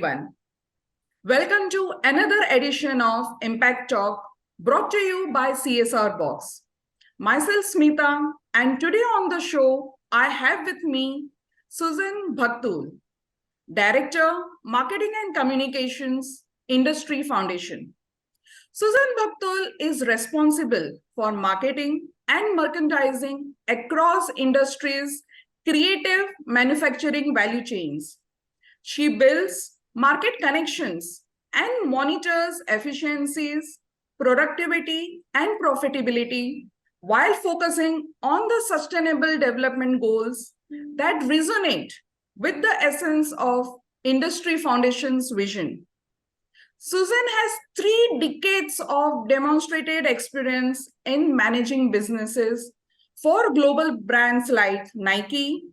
everyone. Welcome to another edition of Impact Talk brought to you by CSR Box. Myself Smita, and today on the show I have with me Susan Bhaktul, Director, Marketing and Communications, Industree Foundation. Susan Bhaktul is responsible for marketing and merchandising across industries' creative manufacturing value chains. She builds market connections and monitors efficiencies, productivity, and profitability while focusing on the sustainable development goals that resonate with the essence of Industree Foundation's vision. Susan has 3 decades of demonstrated experience in managing businesses for global brands like Nike,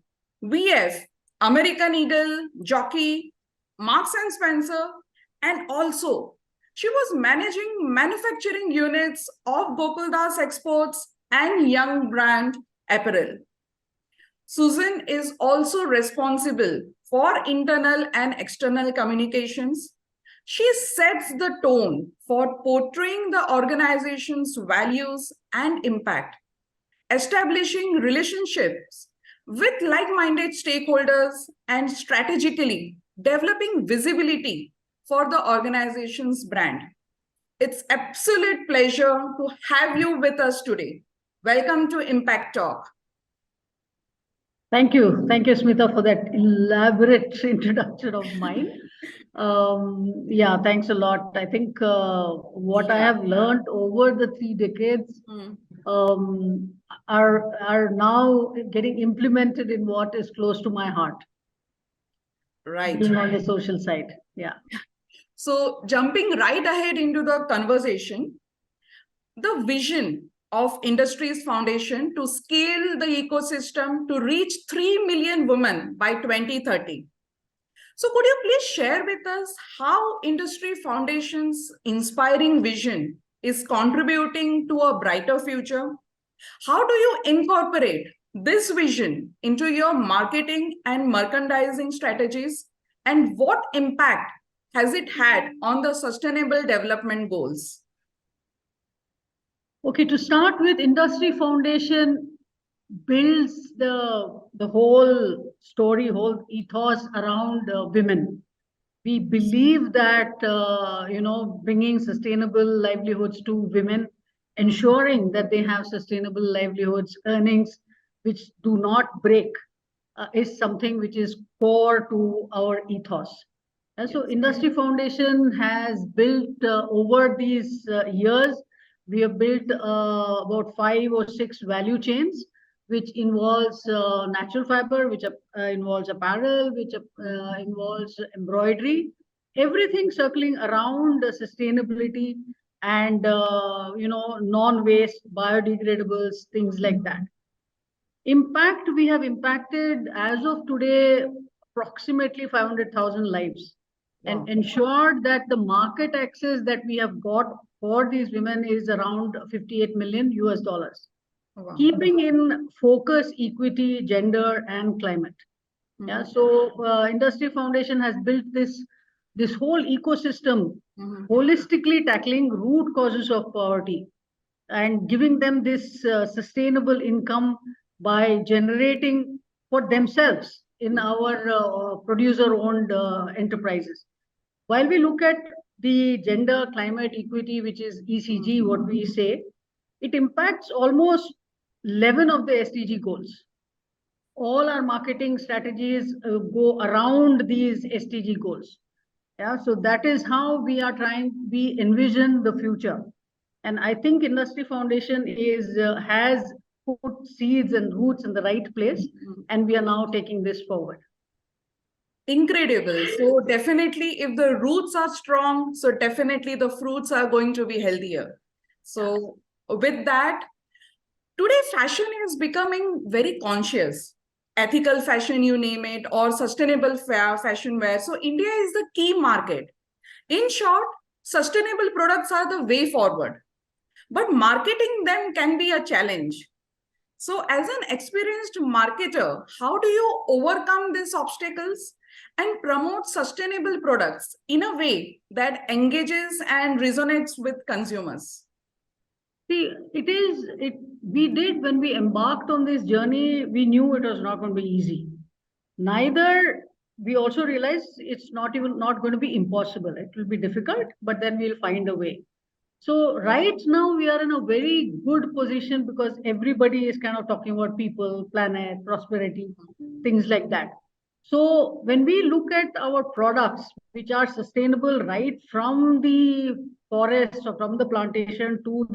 VF, American Eagle, Jockey, Marks and Spencer, and also she was managing manufacturing units of Gokaldas Exports and young brand Apparel. Susan is also responsible for internal and external communications. She sets the tone for portraying the organization's values and impact, establishing relationships with like-minded stakeholders, and strategically developing visibility for the organization's brand. It's absolute pleasure to have you with us today. Welcome to Impact Talk. Thank you, Smita, for that elaborate introduction of mine. Yeah, thanks a lot. I think what I have learned over the 3 decades are now getting implemented in what is close to my heart. Right. Being on the social side. Yeah. So jumping right ahead into the conversation, the vision of Industree Foundation to scale the ecosystem to reach 3 million women by 2030. So could you please share with us how Industree Foundation's inspiring vision is contributing to a brighter future? How do you incorporate this vision into your marketing and merchandising strategies? And what impact has it had on the sustainable development goals? Okay, to start with, Industree Foundation builds the whole story, whole ethos around women. We believe that bringing sustainable livelihoods to women, ensuring that they have sustainable livelihoods, earnings which do not break, is something which is core to our ethos. And so Industree Foundation has built over these years, we have built about 5 or 6 value chains, which involves natural fiber, which involves apparel, which involves embroidery, everything circling around sustainability and non-waste, biodegradables, things like that. Impact, we have impacted as of today approximately 500,000 lives. Wow. And ensured that the market access that we have got for these women is around $58 million. Wow. Keeping in focus equity, gender, and climate. Yeah, so Industree Foundation has built this whole ecosystem, holistically tackling root causes of poverty and giving them this sustainable income by generating for themselves in our producer-owned enterprises. While we look at the gender climate equity, which is ECG, what we say, it impacts almost 11 of the SDG goals. All our marketing strategies go around these SDG goals. Yeah, so that is how we envision the future. And I think Industree Foundation has put seeds and roots in the right place, and we are now taking this forward. Incredible. So definitely if the roots are strong, so definitely the fruits are going to be healthier. So with that, today fashion is becoming very conscious. Ethical fashion, you name it, or sustainable fashion wear. So India is the key market. In short, sustainable products are the way forward. But marketing them can be a challenge. So as an experienced marketer, how do you overcome these obstacles? and promote sustainable products in a way that engages and resonates with consumers? See, when we embarked on this journey, we knew it was not going to be easy. Neither, we also realized it's not going to be impossible. It will be difficult, but then we'll find a way. So right now we are in a very good position because everybody is kind of talking about people, planet, prosperity, things like that. So when we look at our products, which are sustainable right from the forest or from the plantation to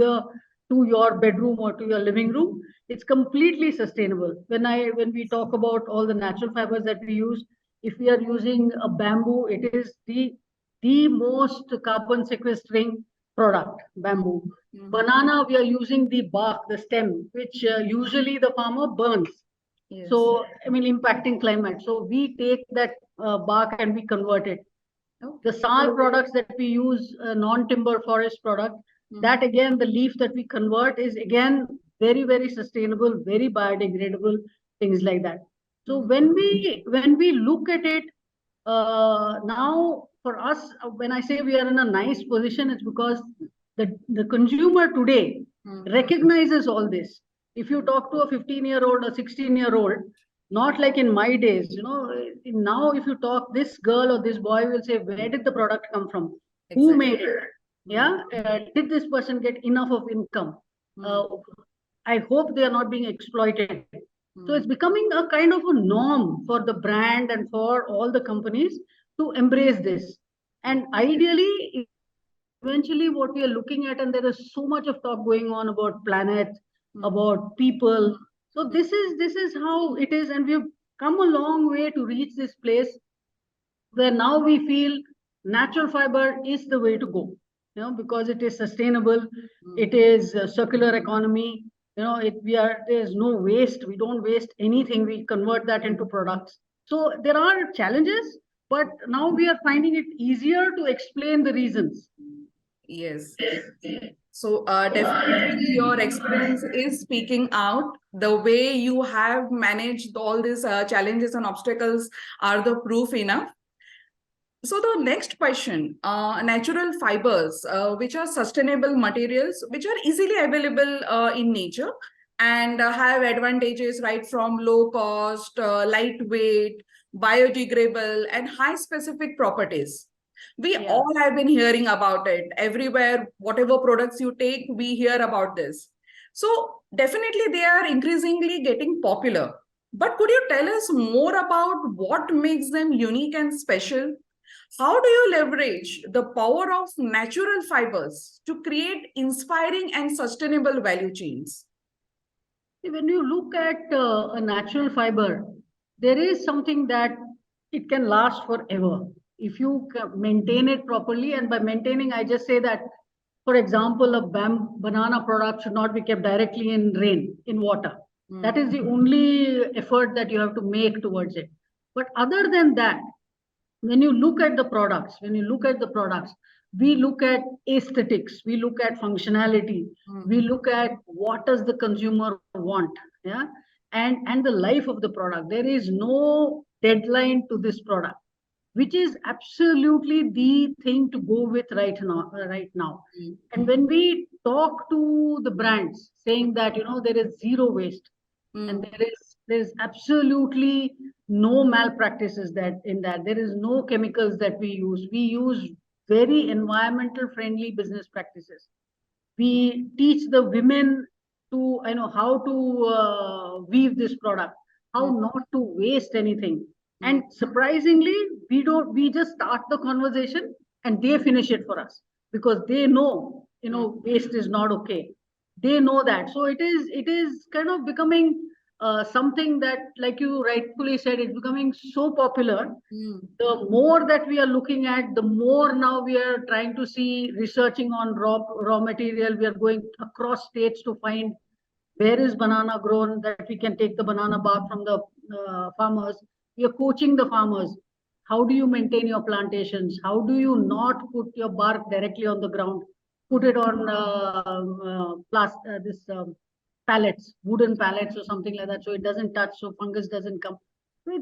your bedroom or to your living room, it's completely sustainable. When we talk about all the natural fibers that we use, if we are using a bamboo, it is the most carbon sequestering product, bamboo. Banana, we are using the bark, the stem, which usually the farmer burns. Yes. So, I mean, impacting climate. So we take that bark and we convert it. Okay. The sal products that we use, non-timber forest product, that again, the leaf that we convert is again very, very sustainable, very biodegradable, things like that. So when we look at it, now for us, when I say we are in a nice position, it's because the consumer today recognizes all this. If you talk to a 15-year-old or 16-year-old, not like in my days, now if you talk, this girl or this boy will say, where did the product come from? Exactly. Who made it? Yeah. Did this person get enough of income? I hope they are not being exploited. So it's becoming a kind of a norm for the brand and for all the companies to embrace this. And ideally, eventually what we are looking at, and there is so much of talk going on about planet, about people. So this is how it is, and we've come a long way to reach this place where now we feel natural fiber is the way to go, because it is sustainable, it is a circular economy, there's no waste, we don't waste anything, we convert that into products. So there are challenges, but now we are finding it easier to explain the reasons. Yes. So definitely your experience is speaking out. The way you have managed all these challenges and obstacles are the proof enough. So the next question, natural fibers, which are sustainable materials, which are easily available in nature and have advantages right from low cost, lightweight, biodegradable, and high specific properties. We all have been hearing about it. Everywhere, whatever products you take, we hear about this. So definitely they are increasingly getting popular. But could you tell us more about what makes them unique and special? How do you leverage the power of natural fibers to create inspiring and sustainable value chains? When you look at a natural fiber, there is something that it can last forever if you maintain it properly. And by maintaining, I just say that, for example, a banana product should not be kept directly in rain, in water. That is the only effort that you have to make towards it. But other than that, when you look at the products, we look at aesthetics, we look at functionality, we look at what does the consumer want, yeah, and the life of the product. There is no deadline to this product, which is absolutely the thing to go with right now. And when we talk to the brands saying that there is zero waste, and there's absolutely no malpractices that there is no chemicals that we use very environmental friendly business practices. We teach the women to how to weave this product, how not to waste anything. And surprisingly, we just start the conversation and they finish it for us, because they know waste is not okay. They know that. So it is kind of becoming something that, like you rightfully said, it's becoming so popular. The more that we are looking at, the more now we are trying to see, researching on raw material. We are going across states to find where is banana grown, that we can take the banana bark from the farmers. We are coaching the farmers. How do you maintain your plantations? How do you not put your bark directly on the ground? Put it on pallets, wooden pallets or something like that, so it doesn't touch, so fungus doesn't come. So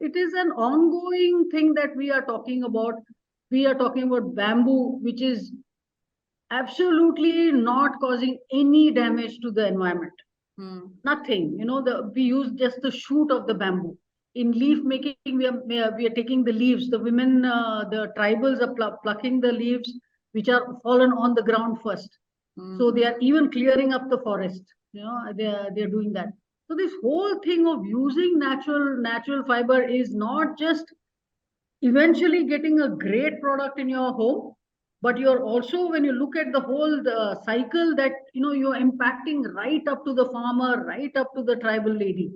it is an ongoing thing that we are talking about. We are talking about bamboo, which is absolutely not causing any damage to the environment. Nothing. We use just the shoot of the bamboo. In leaf making, we are taking the leaves. The women, the tribals are plucking the leaves which are fallen on the ground first. So they are even clearing up the forest. They are doing that. So this whole thing of using natural fiber is not just eventually getting a great product in your home, but you're also, when you look at the whole cycle, that you're impacting right up to the farmer, right up to the tribal lady.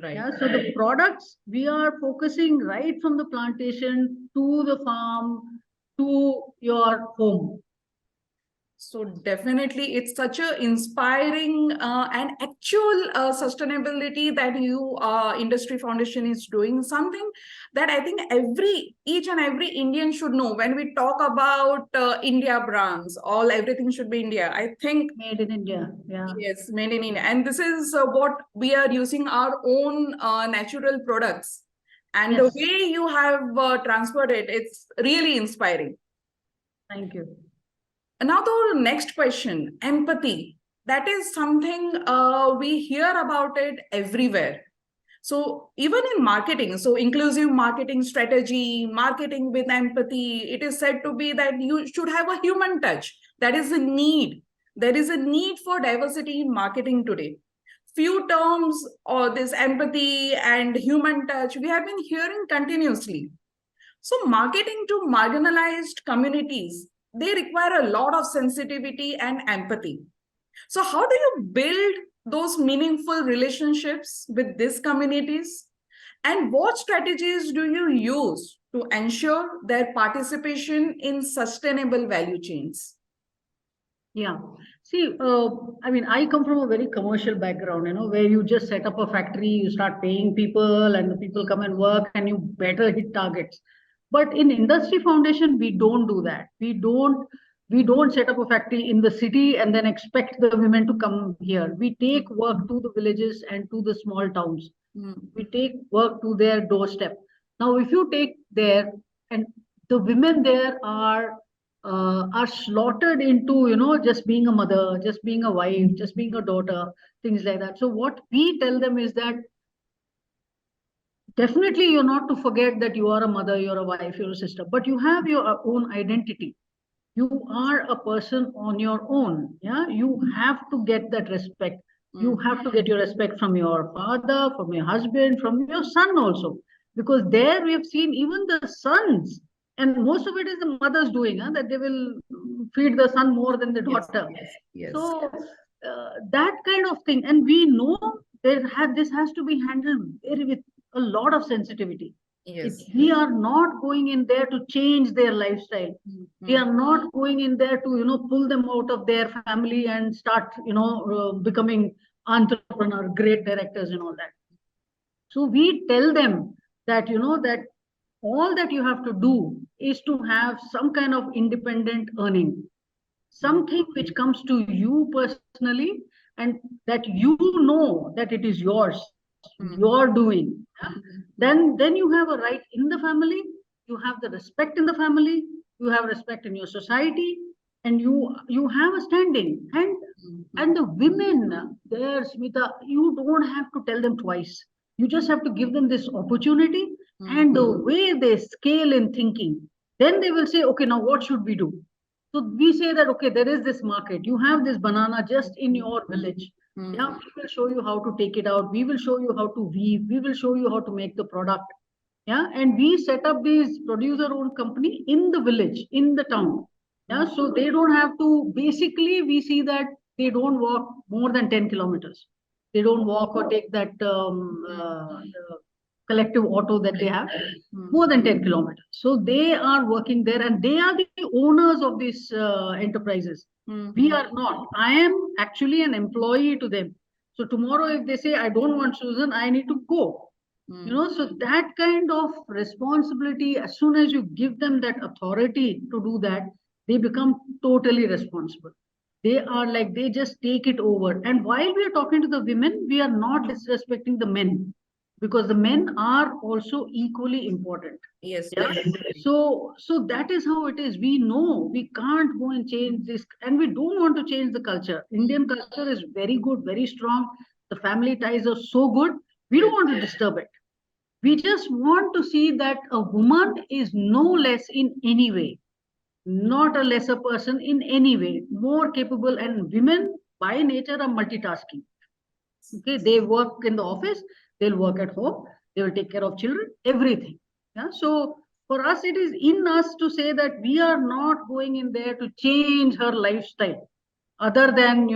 Right. Yeah, so the products, we are focusing right from the plantation to the farm to your home. So definitely, it's such a inspiring and actual sustainability that Industree Foundation is doing, something that I think each and every Indian should know. When we talk about India brands, everything should be India. I think Made in India, yeah. yes, made in India, and this is what we are using, our own natural products, and Yes. the way you have transferred it, it's really inspiring. Thank you. Now, the next question, empathy. That is something we hear about it everywhere. So even in marketing, so inclusive marketing strategy, marketing with empathy, it is said to be that you should have a human touch. That is a need. There is a need for diversity in marketing today. Few terms or this empathy and human touch, we have been hearing continuously. So marketing to marginalized communities, they require a lot of sensitivity and empathy. So how do you build those meaningful relationships with these communities? And what strategies do you use to ensure their participation in sustainable value chains? Yeah. See, I come from a very commercial background, where you just set up a factory, you start paying people, and the people come and work, and you better hit targets. But in Industree Foundation, we don't do that. We don't set up a factory in the city and then expect the women to come here. We take work to the villages and to the small towns. We take work to their doorstep. Now, if you take there, and the women there are slaughtered into just being a mother, just being a wife, just being a daughter, things like that. So what we tell them is that definitely you're not to forget that you are a mother, you're a wife, you're a sister, but you have your own identity. You are a person on your own. Yeah, you have to get that respect. You have to get your respect from your father, from your husband, from your son also, because there we have seen even the sons, and most of it is the mothers doing, that they will feed the son more than the daughter. Yes. So that kind of thing, and we know this has to be handled with a lot of sensitivity. Yes. We are not going in there to change their lifestyle. We are not going in there to pull them out of their family and start becoming entrepreneur, great directors and all that. So we tell them that that all that you have to do is to have some kind of independent earning, something which comes to you personally, and that that it is yours, you're doing. Then you have a right in the family, you have the respect in the family, you have respect in your society, and you have a standing. And the women there, Smita, you don't have to tell them twice. You just have to give them this opportunity, and the way they scale in thinking, then they will say, okay, now what should we do? So we say that, okay, there is this market. You have this banana just in your village. Yeah, we will show you how to take it out. We will show you how to weave. We will show you how to make the product. Yeah, and we set up this producer-owned company in the village, in the town. Yeah, so they don't have to. Basically, we see that they don't walk more than 10 kilometers. They don't walk or take that collective auto that they have more than 10 kilometers. So they are working there, and they are the owners of these enterprises. We are not. I am actually an employee to them. So tomorrow, if they say, I don't want Susan, I need to go. So that kind of responsibility, as soon as you give them that authority to do that, they become totally responsible. They are like, they just take it over. And while we are talking to the women, we are not disrespecting the men. because the men are also equally important. Yes, Yeah. very true. So that is how it is. We know we can't go and change this, and we don't want to change the culture. Indian culture is very good, very strong. The family ties are so good. We don't Yes. want to disturb it. We just want to see that a woman is no less in any way, not a lesser person in any way, more capable. And women by nature are multitasking. Okay, they work in the office, they'll work at home, they will take care of children, everything. Yeah. So for us, it is in us to say that we are not going in there to change her lifestyle, other than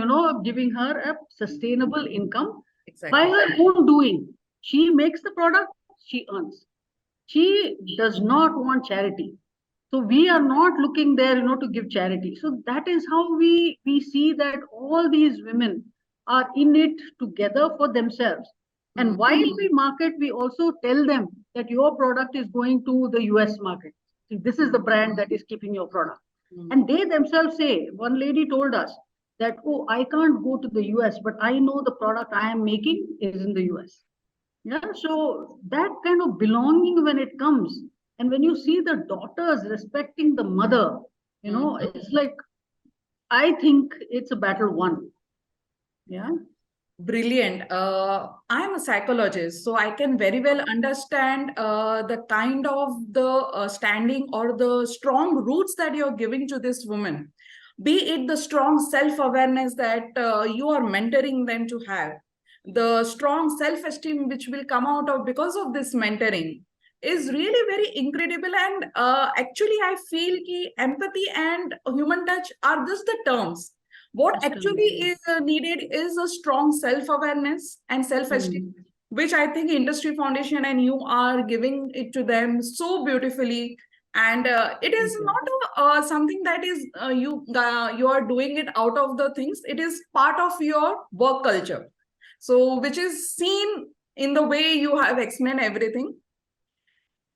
giving her a sustainable income by Exactly. her own doing. She makes the product, she earns. She does not want charity. So we are not looking there, to give charity. So that is how we see that all these women are in it together for themselves. And while we market, we also tell them that your product is going to the US market. See, this is the brand that is keeping your product. And they themselves say, one lady told us that, oh, I can't go to the US, but I know the product I am making is in the US. Yeah, so that kind of belonging when it comes, and when you see the daughters respecting the mother, it's like, I think it's a battle won. Yeah. Brilliant. I'm a psychologist, so I can very well understand the kind of the standing or the strong roots that you're giving to this woman. Be it the strong self-awareness that you are mentoring them to have, the strong self-esteem which will come out of because of this mentoring is really very incredible. And actually, I feel ki empathy and human touch are just the terms. What Just actually is needed is a strong self-awareness and self-esteem, which I think Industree Foundation and you are giving it to them so beautifully. And it is not something that is you are doing it out of the things. It is part of your work culture. So, which is seen in the way you have explained everything.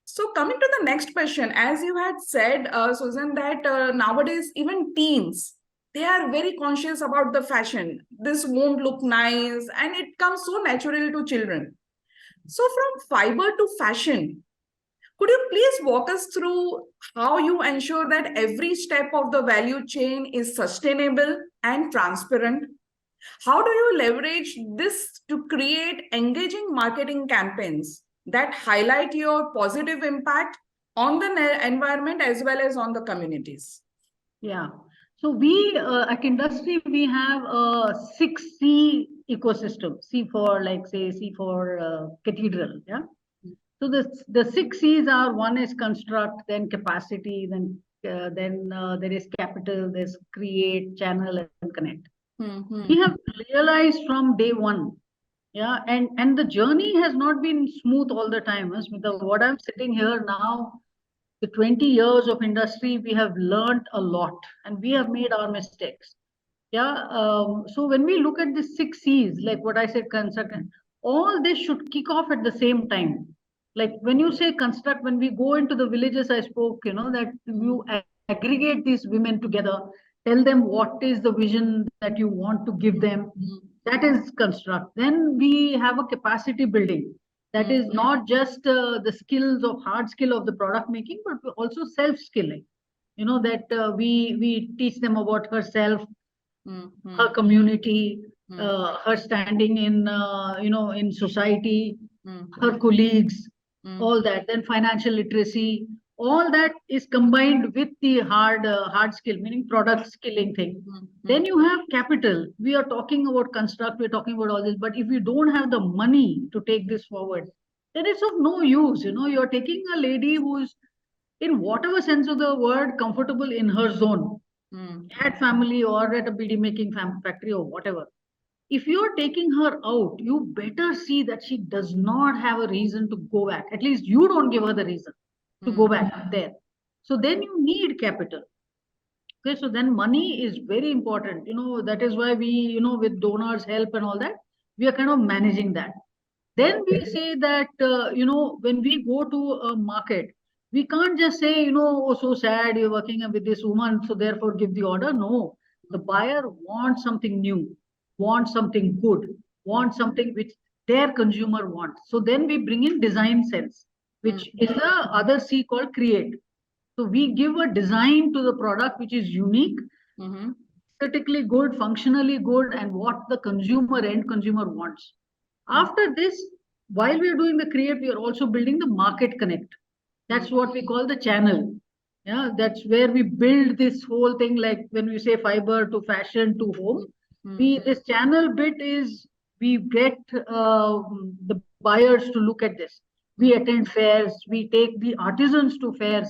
So, coming to the next question, as you had said, Susan, that nowadays even teens, they are very conscious about the fashion. This won't look nice, and it comes so naturally to children. So, from fiber to fashion, could you please walk us through how you ensure that every step of the value chain is sustainable and transparent? How do you leverage this to create engaging marketing campaigns that highlight your positive impact on the environment as well as on the communities? Yeah. So we at Industry, we have a 6C ecosystem. C for, like, say, C for cathedral. Yeah. So the 6 C's are: one is construct, then capacity, then there is capital, there's create, channel, and connect. Mm-hmm. We have realized from day one, yeah, and the journey has not been smooth all the time. Smita, what I'm sitting here now, the 20 years of industry, we have learned a lot, and we have made our mistakes. Yeah. So when we look at the 6 C's, like what I said, construct, all this should kick off at the same time. Like when you say construct, when we go into the villages, I spoke, that you aggregate these women together, tell them what is the vision that you want to give them. That is construct. Then we have a capacity building. That is not just the skills of hard skill of the product making, but also self skilling. That we teach them about herself, her community, her standing in in society, her colleagues, all that. Then financial literacy, all that is combined with the hard skill, meaning product skilling thing. Then you have capital. We are talking about construct, we're talking about all this, but if you don't have the money to take this forward, then it's of no use. You're taking a lady who's, in whatever sense of the word, comfortable in her zone, at family or at a BD making factory or whatever. If you're taking her out, you better see that she does not have a reason to go back. At least you don't give her the reason to go back there. So then you need capital. Okay, so then money is very important. That is why we, with donors' help and all that, we are kind of managing that. Then we say that, when we go to a market, we can't just say, oh, so sad, you're working with this woman, so therefore give the order. No, the buyer wants something new, wants something good, wants something which their consumer wants. So then we bring in design sense, which is the other C called create. So we give a design to the product which is unique, aesthetically good, functionally good, and what the end consumer wants. After this, while we are doing the create, we are also building the market connect. That's what we call the channel. Yeah, that's where we build this whole thing. Like when we say fiber to fashion to home, this channel bit is we get the buyers to look at this. We attend fairs, we take the artisans to fairs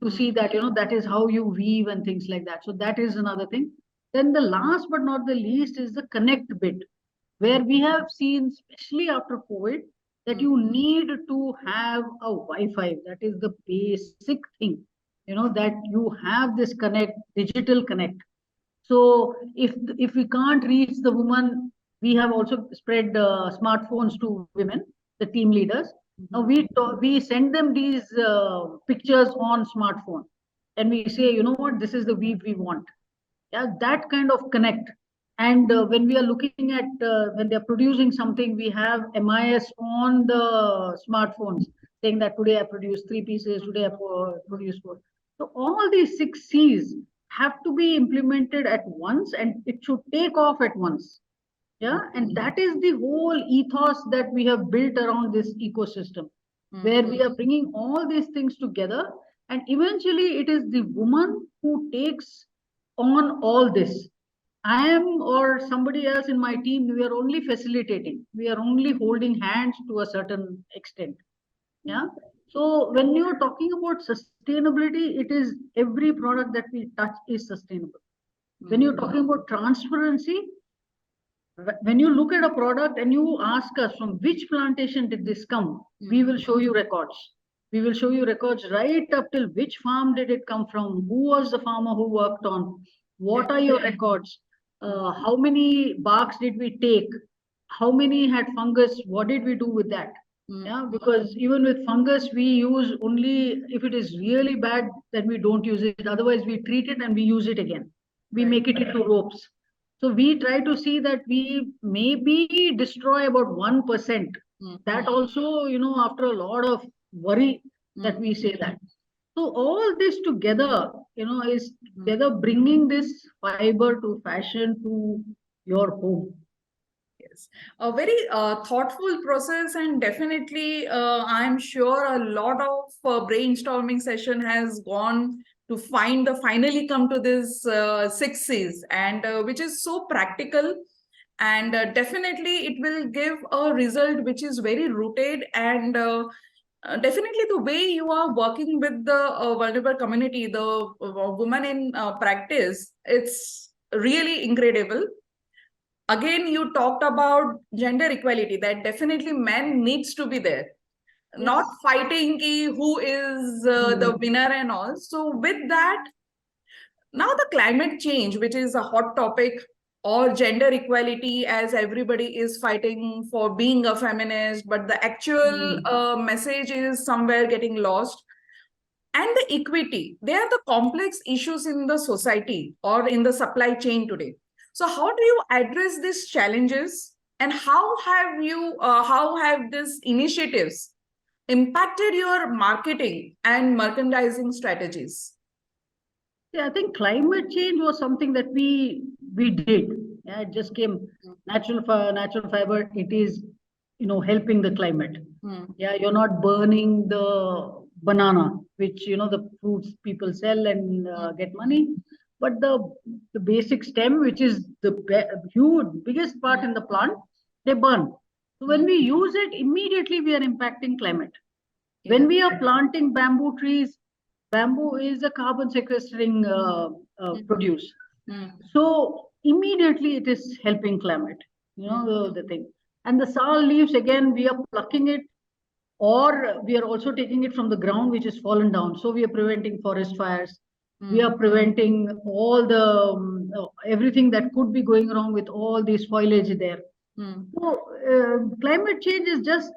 to see that that is how you weave and things like that. So that is another thing. Then the last but not the least is the connect bit, where we have seen, especially after COVID, that you need to have a Wi-Fi. That is the basic thing, that you have this connect, digital connect. So if we can't reach the woman, we have also spread smartphones to women, the team leaders. Now we send them these pictures on smartphone, and we say, you know what, this is the weave we want. Yeah, that kind of connect. And when we are looking at when they're producing something, we have MIS on the smartphones saying that today I produced 3 pieces, today I produced 4. So all these 6 C's have to be implemented at once, and it should take off at once. Yeah, and that is the whole ethos that we have built around this ecosystem, where we are bringing all these things together, and eventually it is the woman who takes on all this. I am or somebody else in my team, we are only facilitating. We are only holding hands to a certain extent. Yeah. So when you're talking about sustainability, it is every product that we touch is sustainable. When you're talking about transparency, when you look at a product and you ask us from which plantation did this come, we will show you records. We will show you records right up till which farm did it come from, who was the farmer who worked on, what are your records, how many barks did we take, how many had fungus, what did we do with that? Yeah, because even with fungus, we use only if it is really bad, then we don't use it. Otherwise, we treat it and we use it again. We make it into ropes. So we try to see that we maybe destroy about 1%. That also, after a lot of worry that we say that. So all this together, is together bringing this fiber to fashion to your home. Yes, a very thoughtful process, and definitely I'm sure a lot of brainstorming session has gone to finally come to this 6 C's, and which is so practical, and definitely it will give a result which is very rooted, and definitely the way you are working with the vulnerable community, the woman in practice, it's really incredible. Again, you talked about gender equality, that definitely men needs to be there. Yes. Not fighting who is the winner and all. So with that, now the climate change, which is a hot topic, or gender equality, as everybody is fighting for being a feminist, but the actual message is somewhere getting lost. And the equity, they are the complex issues in the society or in the supply chain today. So how do you address these challenges, and how have these initiatives impacted your marketing and merchandising strategies? Yeah, I think climate change was something that we did. Yeah, it just came natural fiber. It is helping the climate. Yeah, you're not burning the banana, which the fruits people sell and get money, but the basic stem, which is the biggest part in the plant, they burn. So when we use it, immediately we are impacting climate. When we are planting bamboo trees, bamboo is a carbon sequestering produce. So immediately it is helping climate, the thing. And the sal leaves, again, we are plucking it, or we are also taking it from the ground, which is fallen down. So we are preventing forest fires. We are preventing all the everything that could be going wrong with all this foliage there. So climate change is just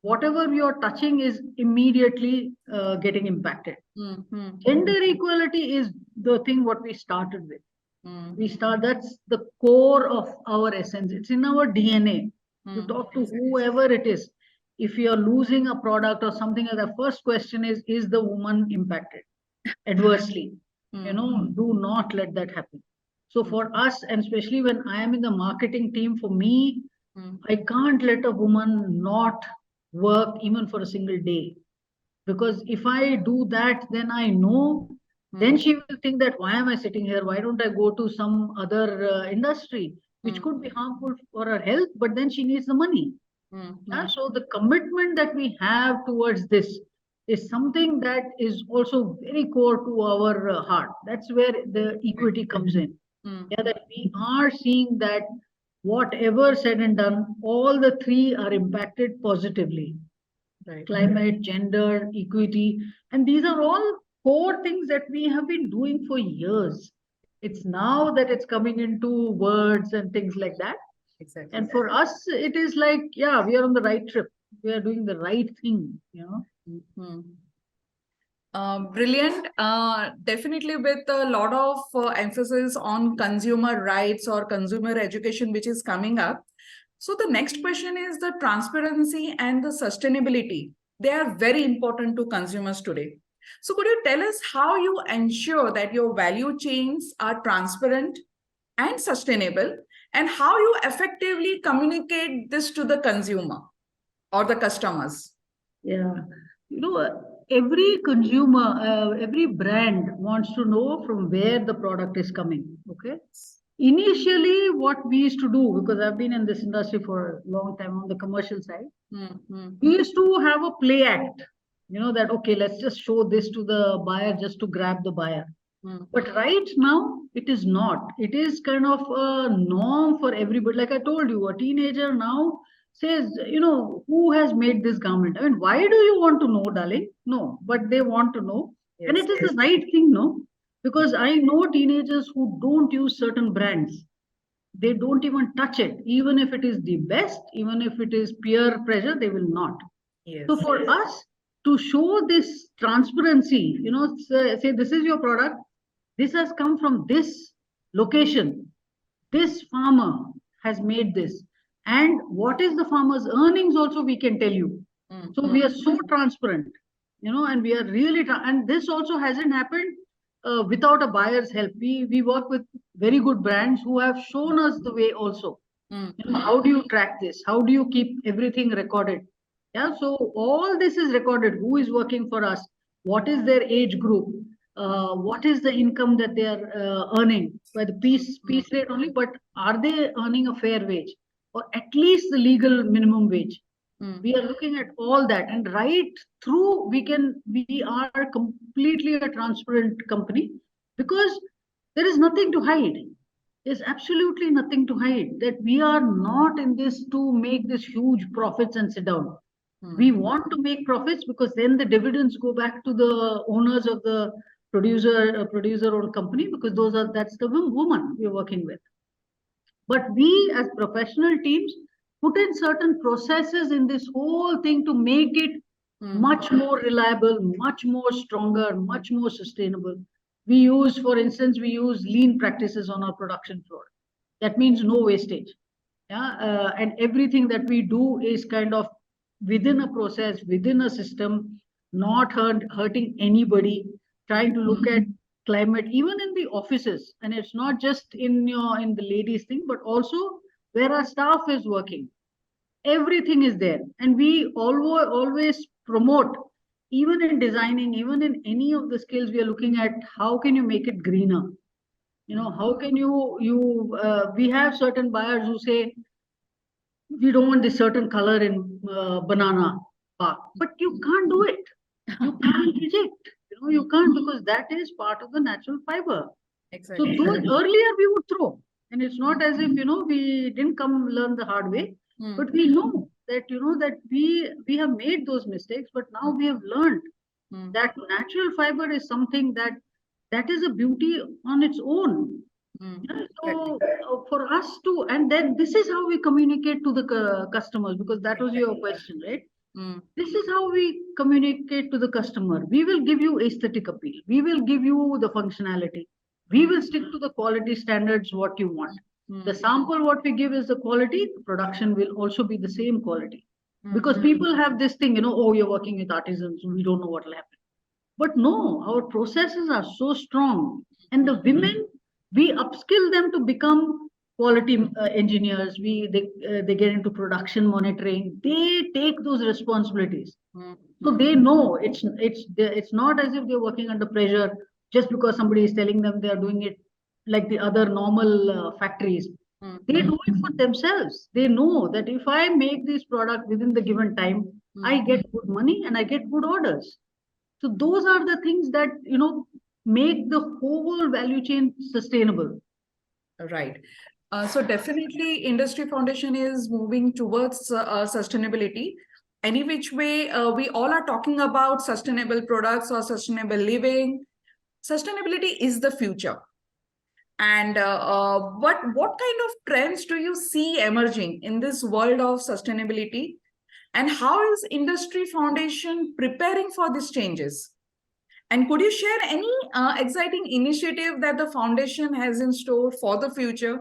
whatever we are touching is immediately getting impacted. Gender equality is the thing what we started with. That's the core of our essence. It's in our DNA. You talk to whoever it is. If you're losing a product or something, the first question is the woman impacted adversely? Do not let that happen. So for us, and especially when I am in the marketing team, for me, I can't let a woman not work even for a single day. Because if I do that, then I know, then she will think that why am I sitting here? Why don't I go to some other industry, which could be harmful for her health, but then she needs the money. So the commitment that we have towards this is something that is also very core to our heart. That's where the equity comes in. That we are seeing that whatever said and done, all the three are impacted positively. Right. Climate, gender, equity, and these are all core things that we have been doing for years. It's now that it's coming into words and things like that. Exactly. And for us, it is like, yeah, we are on the right trip. We are doing the right thing, Brilliant. Definitely with a lot of emphasis on consumer rights or consumer education, which is coming up. So the next question is the transparency and the sustainability. They are very important to consumers today. So could you tell us how you ensure that your value chains are transparent and sustainable, and how you effectively communicate this to the consumer or the customers? Yeah. Every consumer, every brand wants to know from where the product is coming. Okay. Initially, what we used to do, because I've been in this industry for a long time on the commercial side, we used to have a play act, that, okay, let's just show this to the buyer just to grab the buyer. But right now, it is not. It is kind of a norm for everybody. Like I told you, a teenager now says, who has made this garment? I mean, why do you want to know, darling? No, but they want to know. Yes. And it is the right thing, no? Because I know teenagers who don't use certain brands. They don't even touch it. Even if it is the best, even if it is peer pressure, they will not. Yes. So for us to show this transparency, say this is your product, this has come from this location, this farmer has made this, and what is the farmer's earnings also we can tell you. So we are so transparent, and we are really, and this also hasn't happened without a buyer's help. We work with very good brands who have shown us the way also. How do you track this? How do you keep everything recorded? Yeah, so all this is recorded. Who is working for us? What is their age group? What is the income that they are earning by the piece rate only? But are they earning a fair wage, or at least the legal minimum wage? We are looking at all that, and right through we are completely a transparent company, because there is nothing to hide. There's absolutely nothing to hide. That we are not in this to make this huge profits and sit down. We want to make profits, because then the dividends go back to the owners of the producer-owned company, because that's the woman we're working with. But we as professional teams put in certain processes in this whole thing to make it much more reliable, much more stronger, much more sustainable. For instance, we use lean practices on our production floor. That means no wastage. Yeah, and everything that we do is kind of within a process, within a system, not hurting anybody, trying to look at climate, even in the offices. And it's not just in the ladies thing, but also where our staff is working. Everything is there. And we always promote, even in designing, even in any of the skills, we are looking at how can you make it greener? How can we have certain buyers who say, we don't want this certain color in banana bark, but you can't do it. You can't reject. You can't, because that is part of the natural fiber. Exactly. So those earlier we would throw, and it's not as if we didn't come learn the hard way, but we know that that we have made those mistakes, but now we have learned that natural fiber is something that is a beauty on its own. So for us to, and then this is how we communicate to the customers, because that was your question, right? This is how we communicate to the customer. We will give you aesthetic appeal. We will give you the functionality. We will stick to the quality standards what you want. The sample what we give is the quality, production will also be the same quality. Because people have this thing, oh, you're working with artisans, we don't know what will happen. But no, our processes are so strong. And the women, we upskill them to become quality engineers. They get into production monitoring. They take those responsibilities. So they know it's not as if they're working under pressure just because somebody is telling them they are doing it like the other normal factories. They do it for themselves. They know that if I make this product within the given time, I get good money and I get good orders. So those are the things that make the whole value chain sustainable. Right. So definitely Industree Foundation is moving towards sustainability. Any which way, we all are talking about sustainable products or sustainable living. Sustainability is the future. And what kind of trends do you see emerging in this world of sustainability? And how is Industree Foundation preparing for these changes? And could you share any exciting initiative that the foundation has in store for the future?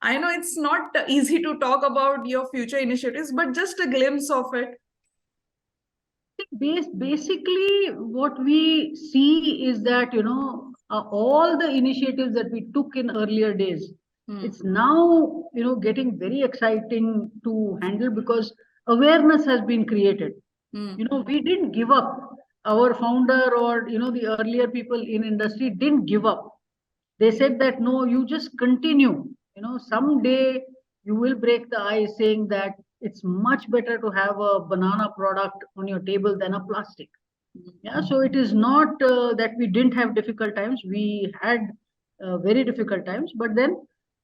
I know it's not easy to talk about your future initiatives, but just a glimpse of it. Basically, what we see is that, all the initiatives that we took in earlier days, it's now, getting very exciting to handle because awareness has been created. We didn't give up. Our founder or, the earlier people in industry didn't give up. They said that, no, you just continue. Someday you will break the ice saying that it's much better to have a banana product on your table than a plastic. Yeah, so it is not that we didn't have difficult times. We had very difficult times, but then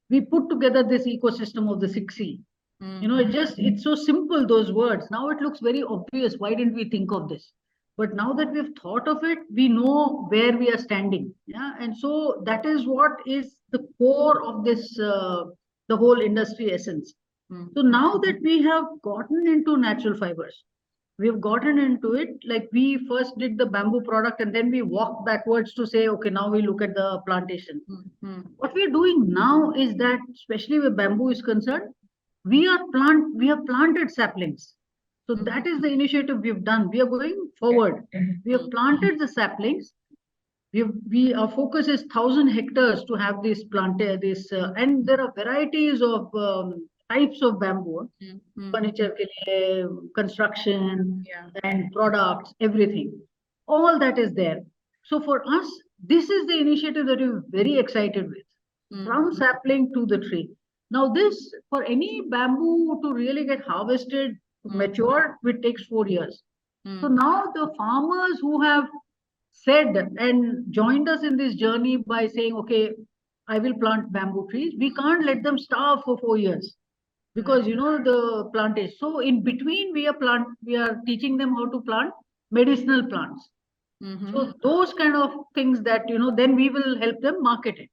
we put together this ecosystem of the 6C. It's so simple, those words. Now it looks very obvious. Why didn't we think of this? But now that we've thought of it, we know where we are standing. Yeah, and so that is what is the core of this, the whole industry essence. So now that we have gotten into natural fibers, we have gotten into it. Like we first did the bamboo product, and then we walked backwards to say, okay, now we look at the plantation. What we are doing now is that, especially where bamboo is concerned, we have planted saplings. So that is the initiative we've done. We are going forward. We have planted the saplings. Our focus is 1,000 hectares to have this planted. And there are varieties of types of bamboo, furniture, construction, and products, everything. All that is there. So for us, this is the initiative that we're very excited with. From sapling to the tree. Now this, for any bamboo to really get harvested, mature, it takes 4 years. So now the farmers who have said and joined us in this journey by saying, okay, I will plant bamboo trees, we can't let them starve for 4 years because, the plantation. So in between, we are teaching them how to plant medicinal plants. So those kind of things that, then we will help them market it.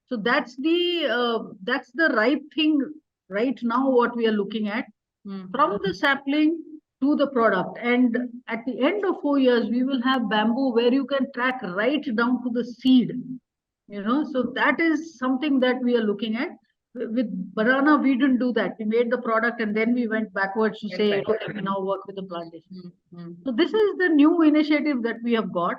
So that's the right thing right now, what we are looking at, from the sapling to the product. And at the end of 4 years, we will have bamboo where you can track right down to the seed. So that is something that we are looking at. With banana, we didn't do that. We made the product and then we went backwards to say, okay, we now work with the plantation. So this is the new initiative that we have got.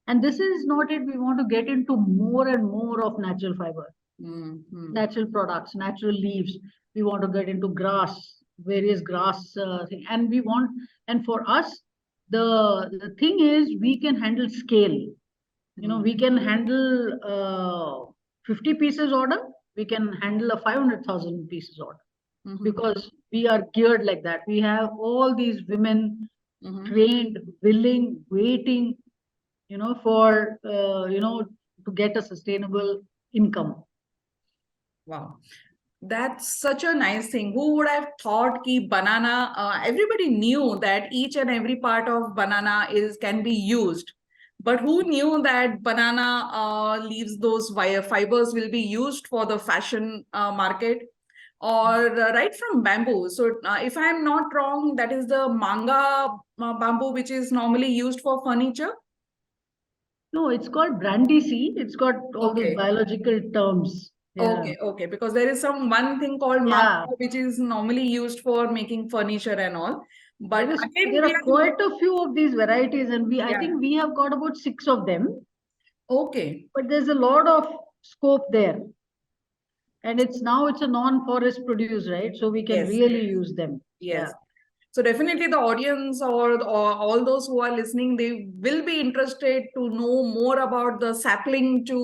And this is not it. We want to get into more and more of natural fiber, natural products, natural leaves. We want to get into grass, various grass thing. And for us, the thing is, we can handle scale. We can handle 50 pieces order. We can handle a 500,000 pieces order because we are geared like that. We have all these women trained, willing, waiting, for, to get a sustainable income. Wow. That's such a nice thing. Who would have thought ki banana, everybody knew that each and every part of banana can be used. But who knew that banana leaves, those fibers will be used for the fashion market or right from bamboo. So if I'm not wrong, that is the manga bamboo, which is normally used for furniture. No, it's called brandy sea. It's got all those biological terms. Okay, okay. Because there is one thing called Yeah. manga, which is normally used for making furniture and all. But again, There we are are quite a few of these varieties, and I yeah. think we have got about 6 of them. Okay. But there's a lot of scope there. And it's a non-forest produce, right? So we can Yes. really use them. Yeah. Yes. So definitely the audience or all those who are listening, they will be interested to know more about the sapling to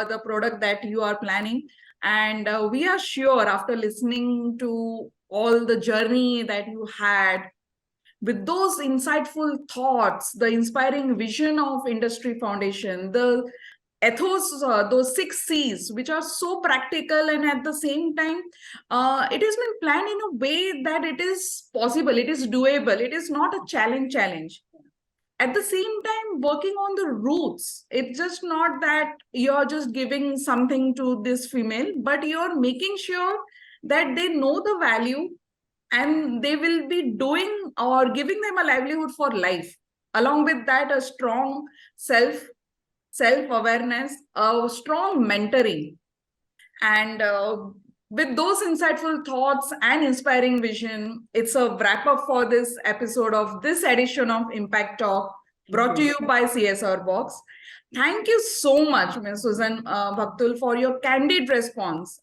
the product that you are planning. And we are sure after listening to all the journey that you had with those insightful thoughts, the inspiring vision of Industree Foundation, the ethos, those 6 C's, which are so practical and at the same time, it has been planned in a way that it is possible, it is doable, it is not a challenge. At the same time, working on the roots, it's just not that you're just giving something to this female, but you're making sure that they know the value and they will be doing or giving them a livelihood for life. Along with that, a strong self awareness, a strong mentoring, and with those insightful thoughts and inspiring vision, it's a wrap up for this episode of this edition of Impact Talk, brought to you by CSR Box. Thank you so much, Ms. Susan Bhaktul, for your candid response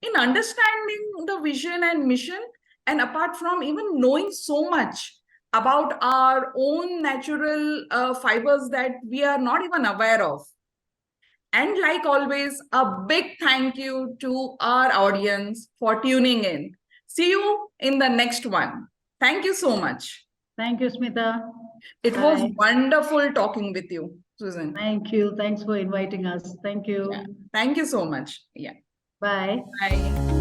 in understanding the vision and mission, and apart from even knowing so much about our own natural fibers that we are not even aware of. And like always, a big thank you to our audience for tuning in. See you in the next one. Thank you so much. Thank you, Smita. It was Bye. wonderful talking with you, Susan. Thank you. Thanks for inviting us. Thank Yeah. you. Thank you so much. Yeah. Bye. Bye.